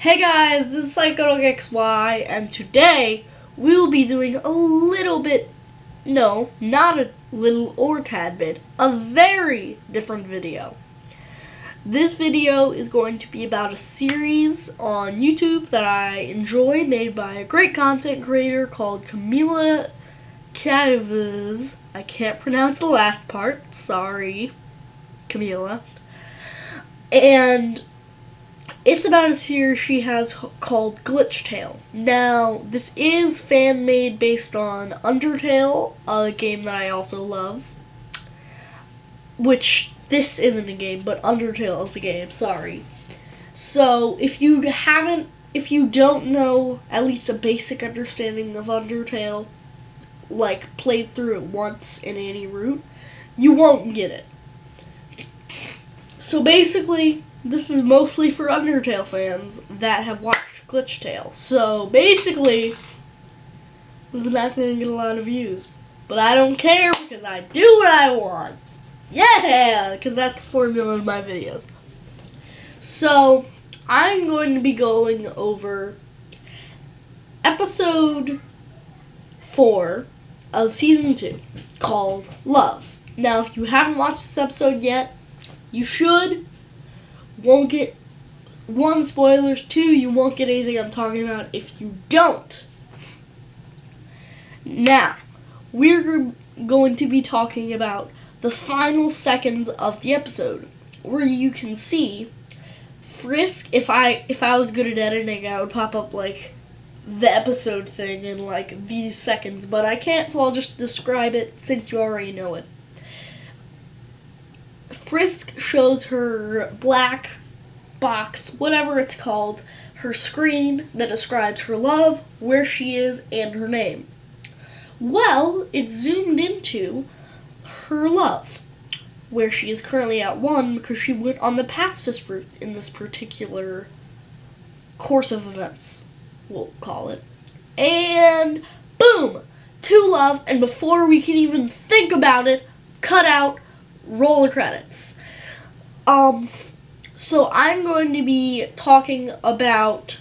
Hey guys, this is PsychoXY, and today we will be doing a little bit, no, not a little or tad bit, a very different video. This video is going to be about a series on YouTube that I enjoy, made by a great content creator called Camila Chavez. I can't pronounce the last part, sorry, Camila. And it's about a series she has called Glitchtale. Now, this is fan-made based on Undertale, a game that I also love. Which, this isn't a game, but Undertale is a game, sorry. So, if you don't know at least a basic understanding of Undertale, like played through it once in any route, you won't get it. So basically, this is mostly for Undertale fans that have watched Glitchtale. So basically, this is not going to get a lot of views. But I don't care because I do what I want. Yeah! Because that's the formula of my videos. So, I'm going to be going over episode 4 of season 2 called Love. Now, if you haven't watched this episode yet, you should. Won't get, 1, spoilers, 2, you won't get anything I'm talking about if you don't. Now, we're going to be talking about the final seconds of the episode, where you can see Frisk. If I was good at editing, I would pop up like the episode thing in like these seconds, but I can't, so I'll just describe it since you already know it. Frisk shows her black box, whatever it's called, her screen that describes her love, where she is, and her name. Well, it's zoomed into her love, where she is currently at 1 because she went on the pacifist route in this particular course of events, we'll call it. And boom! 2 love, and before we can even think about it, cut out, roll the credits. So I'm going to be talking about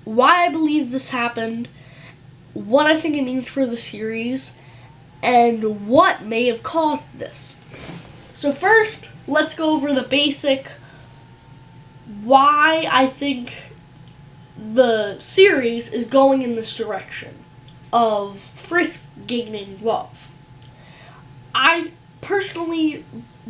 why I believe this happened, what I think it means for the series, and what may have caused this. So first, let's go over the basic why I think the series is going in this direction of Frisk gaining love. I personally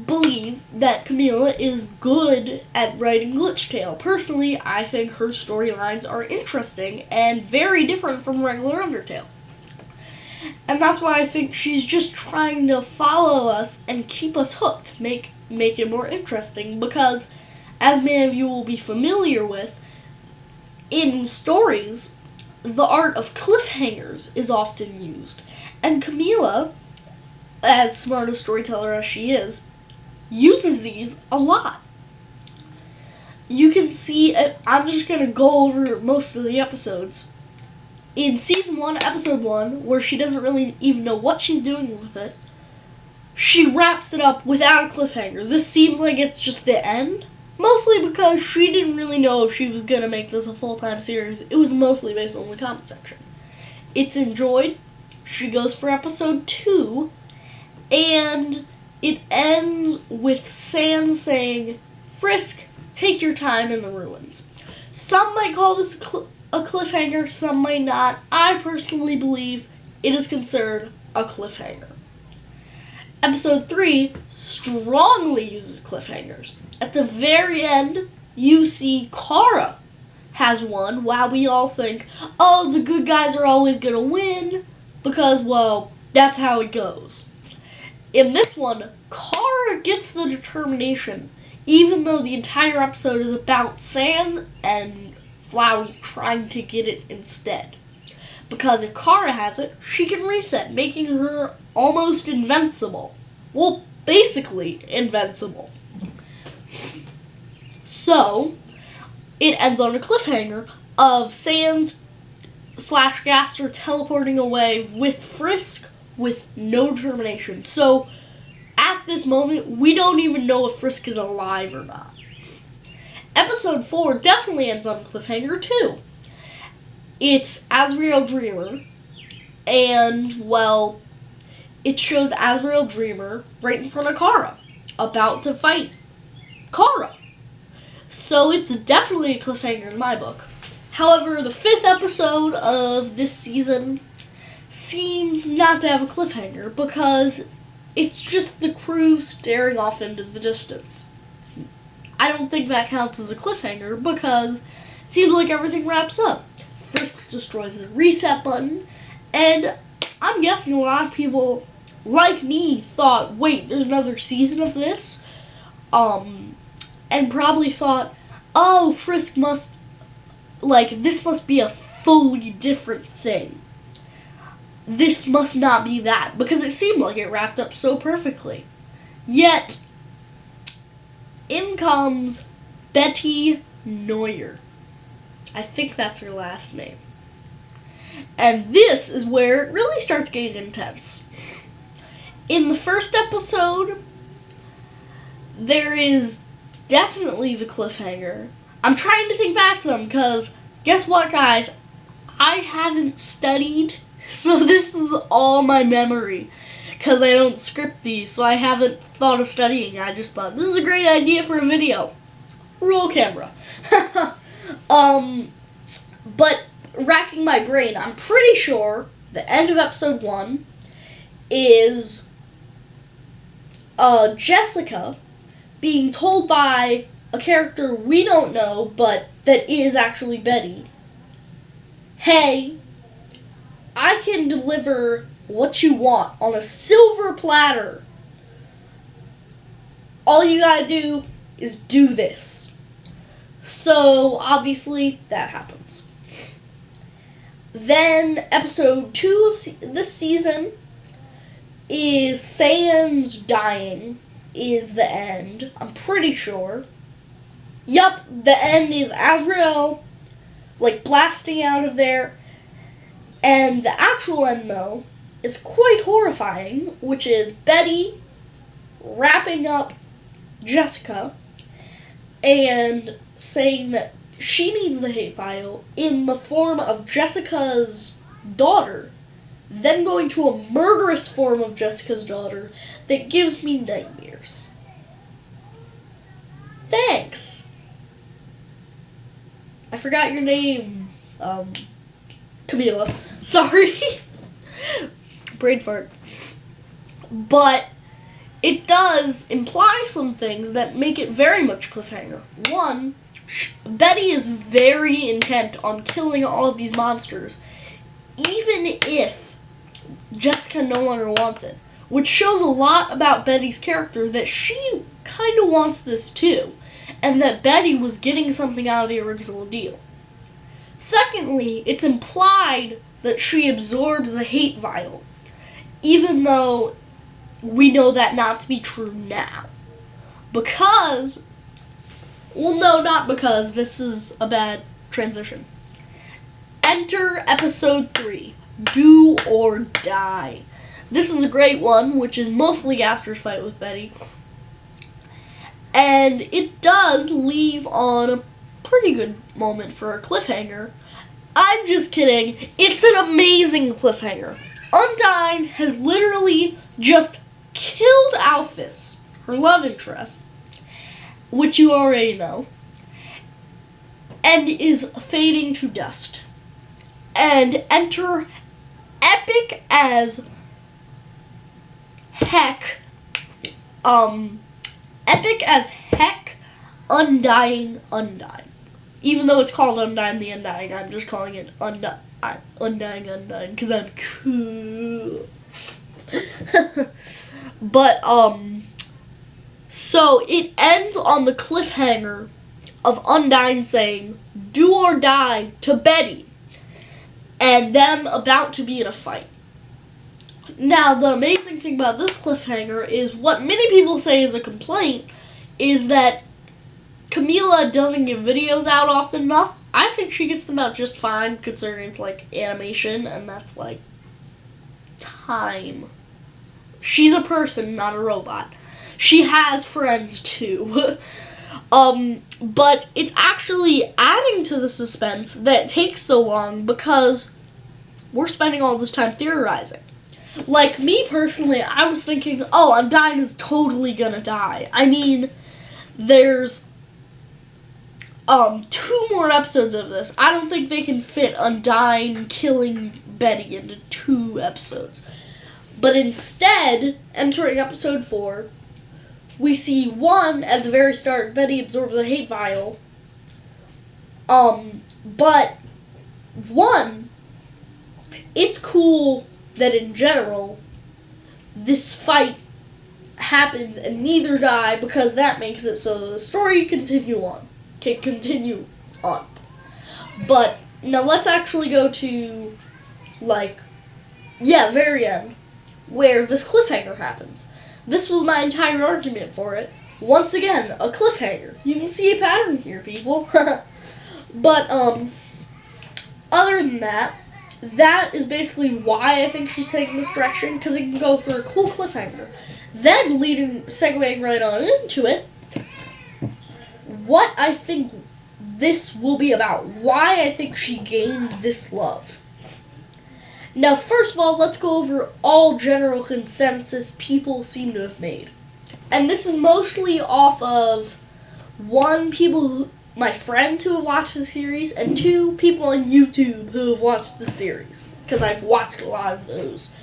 believe that Camila is good at writing Glitchtale. Personally, I think her storylines are interesting and very different from regular Undertale. And that's why I think she's just trying to follow us and keep us hooked, make it more interesting, because as many of you will be familiar with, in stories, the art of cliffhangers is often used. And Camila, as smart a storyteller as she is, uses these a lot. You can see, I'm just going to go over most of the episodes. In season 1, episode 1, where she doesn't really even know what she's doing with it, she wraps it up without a cliffhanger. This seems like it's just the end, mostly because she didn't really know if she was going to make this a full-time series. It was mostly based on the comment section. It's enjoyed. She goes for episode 2, and it ends with Sans saying, "Frisk, take your time in the ruins." Some might call this a cliffhanger, some might not. I personally believe it is considered a cliffhanger. Episode 3 strongly uses cliffhangers. At the very end, you see Kara has one, while we all think, oh, the good guys are always going to win, because, well, that's how it goes. In this one, Kara gets the determination, even though the entire episode is about Sans and Flowey trying to get it instead. Because if Kara has it, she can reset, making her almost invincible. Well, basically invincible. So, it ends on a cliffhanger of Sans / Gaster teleporting away with Frisk with no determination. So, at this moment, we don't even know if Frisk is alive or not. Episode 4 definitely ends on a cliffhanger too. It's Azrael Dreamer, and, well, it shows Azrael Dreamer right in front of Kara, about to fight Kara. So it's definitely a cliffhanger in my book. However, the 5th episode of this season seems not to have a cliffhanger because it's just the crew staring off into the distance. I don't think that counts as a cliffhanger because it seems like everything wraps up. Frisk destroys the reset button, and I'm guessing a lot of people, like me, thought, wait, there's another season of this? And probably thought, oh, Frisk must, this must be a fully different thing. This must not be that, because it seemed like it wrapped up so perfectly. Yet, in comes Betty Neuer. I think that's her last name. And this is where it really starts getting intense. In the first episode, there is definitely the cliffhanger. I'm trying to think back to them because, guess what, guys? I haven't studied, so this is all my memory. Because I don't script these, so I haven't thought of studying. I just thought, this is a great idea for a video. Roll camera. But racking my brain, I'm pretty sure the end of episode 1 is Jessica being told by a character we don't know, but that is actually Betty, hey, I can deliver what you want on a silver platter. All you gotta do is do this. So, obviously, that happens. Then, episode 2 of this season is Sans dying is the end. I'm pretty sure. Yup, the end is Azrael, blasting out of there. And the actual end, though, is quite horrifying, which is Betty wrapping up Jessica and saying that she needs the hate vial in the form of Jessica's daughter, then going to a murderous form of Jessica's daughter that gives me nightmares. Thanks. I forgot your name, Camila. Sorry. Brain fart. But it does imply some things that make it very much cliffhanger. One, Betty is very intent on killing all of these monsters, even if Jessica no longer wants it. Which shows a lot about Betty's character, that she kind of wants this too, and that Betty was getting something out of the original deal. Secondly, it's implied that she absorbs the hate vial, even though we know that not to be true now. Because, well, no, not because, this is a bad transition. Enter episode 3, Do or Die. This is a great one, which is mostly Gaster's fight with Betty. And it does leave on a pretty good moment for a cliffhanger. I'm just kidding. It's an amazing cliffhanger. Undyne has literally just killed Alphys, her love interest, which you already know, and is fading to dust. And enter epic as heck, Undying. Even though it's called Undyne the Undying, I'm just calling it Undying, because I'm cool. But, so it ends on the cliffhanger of Undyne saying, do or die to Betty, and them about to be in a fight. Now, the amazing thing about this cliffhanger is what many people say is a complaint is that Camila doesn't get videos out often enough. I think she gets them out just fine, considering it's animation, and that's time. She's a person, not a robot. She has friends too. But it's actually adding to the suspense that it takes so long because we're spending all this time theorizing. Like, me personally, I was thinking, oh, Undyne is totally gonna die. I mean, there's 2 more episodes of this. I don't think they can fit Undyne killing Betty into 2 episodes. But instead, entering episode 4, we see 1, at the very start, Betty absorbs a hate vial. But 1, it's cool that in general, this fight happens and neither die because that makes it so the story can continue on. But now let's actually go to, very end, where this cliffhanger happens. This was my entire argument for it. Once again, a cliffhanger. You can see a pattern here, people. But, other than that, that is basically why I think she's taking this direction, because it can go for a cool cliffhanger. Then, segueing right on into it, what I think this will be about. Why I think she gained this love. Now, first of all, let's go over all general consensus people seem to have made. And this is mostly off of, 1, my friends who have watched the series, and 2, people on YouTube who have watched the series. Because I've watched a lot of those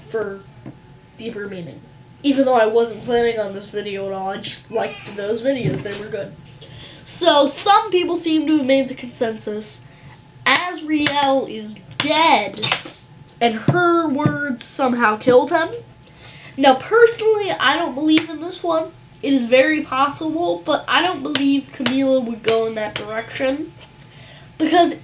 for deeper meaning. Even though I wasn't planning on this video at all, I just liked those videos, they were good. So, some people seem to have made the consensus, Azriel is dead, and her words somehow killed him. Now, personally, I don't believe in this one. It is very possible, but I don't believe Camila would go in that direction, because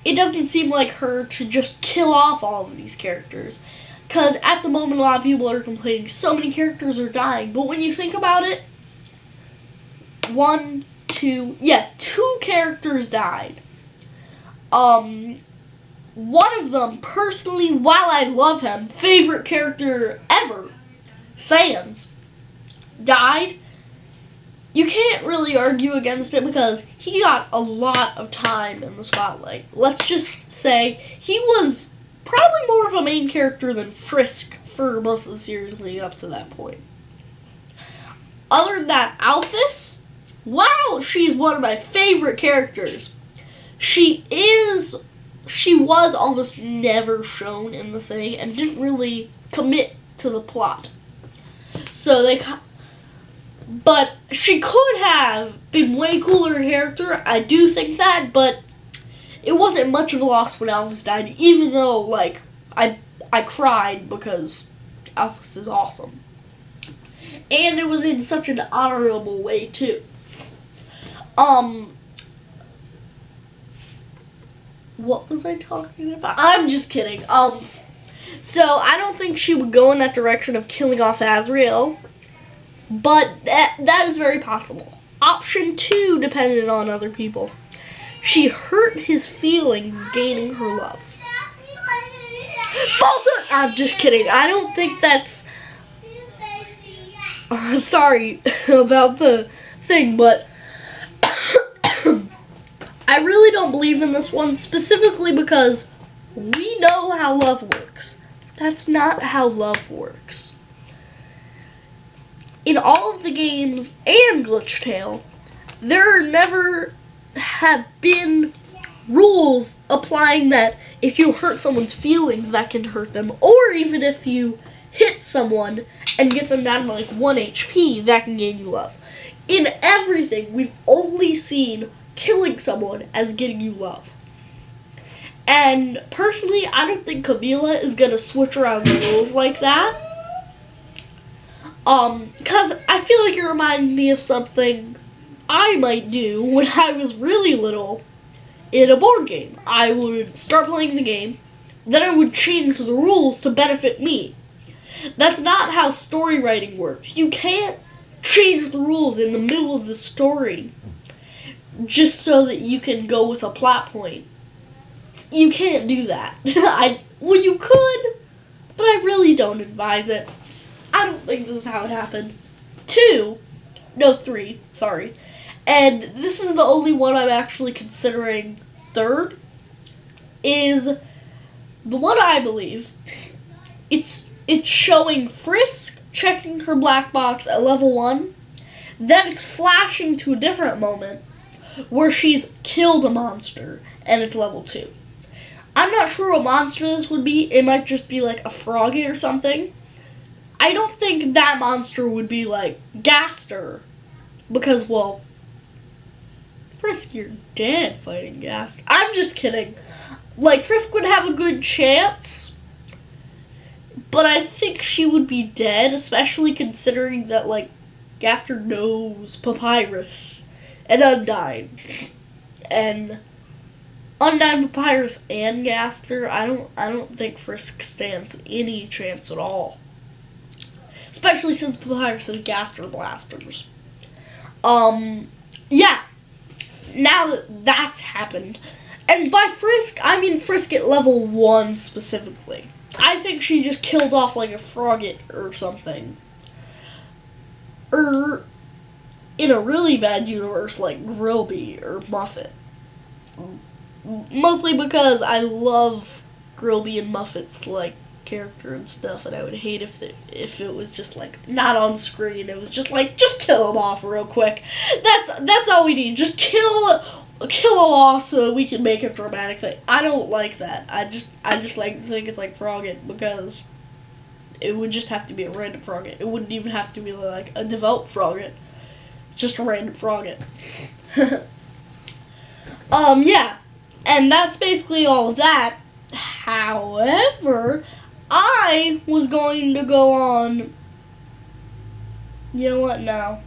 it doesn't seem like her to just kill off all of these characters. Because at the moment, a lot of people are complaining so many characters are dying, but when you think about it, 2 characters died. One of them, personally, while I love him, favorite character ever, Sans, died. You can't really argue against it because he got a lot of time in the spotlight. Let's just say he was probably more of a main character than Frisk for most of the series leading up to that point. Other than that, Alphys, wow, she's one of my favorite characters. She was almost never shown in the thing and didn't really commit to the plot. But she could have been way cooler character, I do think that, but it wasn't much of a loss when Alphys died, even though, I cried because Alphys is awesome. And it was in such an honorable way, too. What was I talking about? I'm just kidding. So I don't think she would go in that direction of killing off Azriel, but that is very possible. Option 2 depended on other people. She hurt his feelings, gaining her love. Falsehood! I'm just kidding. I don't think that's... sorry about the thing, but... I really don't believe in this one, specifically because we know how love works. That's not how love works. In all of the games and Glitchtale, there never have been rules applying that if you hurt someone's feelings, that can hurt them, or even if you hit someone and get them down to 1 HP, that can gain you love. In everything, we've only seen killing someone as getting you love. And personally, I don't think Camila is going to switch around the rules like that. Because I feel like it reminds me of something I might do when I was really little in a board game. I would start playing the game, then I would change the rules to benefit me. That's not how story writing works. You can't change the rules in the middle of the story just so that you can go with a plot point. You can't do that. Well, you could, but I really don't advise it. I don't think this is how it happened. 3, sorry. and this is the only one I'm actually considering third, is the one I believe. It's showing Frisk checking her black box at level 1, then it's flashing to a different moment where she's killed a monster, and it's level 2. I'm not sure what monster this would be. It might just be like a froggy or something. I don't think that monster would be like Gaster, because, well, Frisk, you're dead fighting Gaster. I'm just kidding. Like, Frisk would have a good chance, but I think she would be dead, especially considering that, like, Gaster knows Papyrus and Undyne. And Undyne, Papyrus, and Gaster, I don't think Frisk stands any chance at all. Especially since Papyrus has Gaster blasters. Yeah. Now that that's happened, and by Frisk, I mean Frisk at level 1 specifically. I think she just killed off like a Frogget or something. Or in a really bad universe like Grillby or Muffet. Mostly because I love Grillby and Muffet's like character and stuff, and I would hate if it was just like not on screen. It was just like, just kill them off real quick. That's all we need. Just kill them off so we can make a dramatic thing. I don't like that. I just like to think it's like Frogget, because it would just have to be a random Frogget. It wouldn't even have to be like a developed Frogget. It's just a random Frogget. Yeah. And that's basically all of that. However, I was going to go on... You know what? No.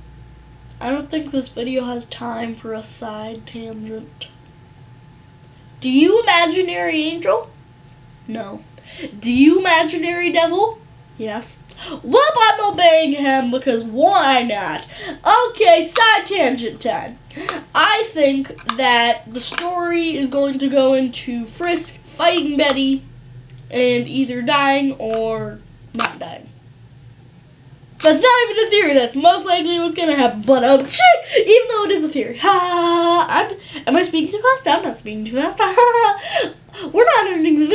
I don't think this video has time for a side tangent. Do you imaginary angel? No. Do you imaginary devil? Yes. Well, I'm obeying him because why not? Okay, side tangent time. I think that the story is going to go into Frisk fighting Betty and either dying or not dying. That's not even a theory. That's most likely what's gonna happen. But even though it is a theory, am I speaking too fast? I'm not speaking too fast. We're not ending the video.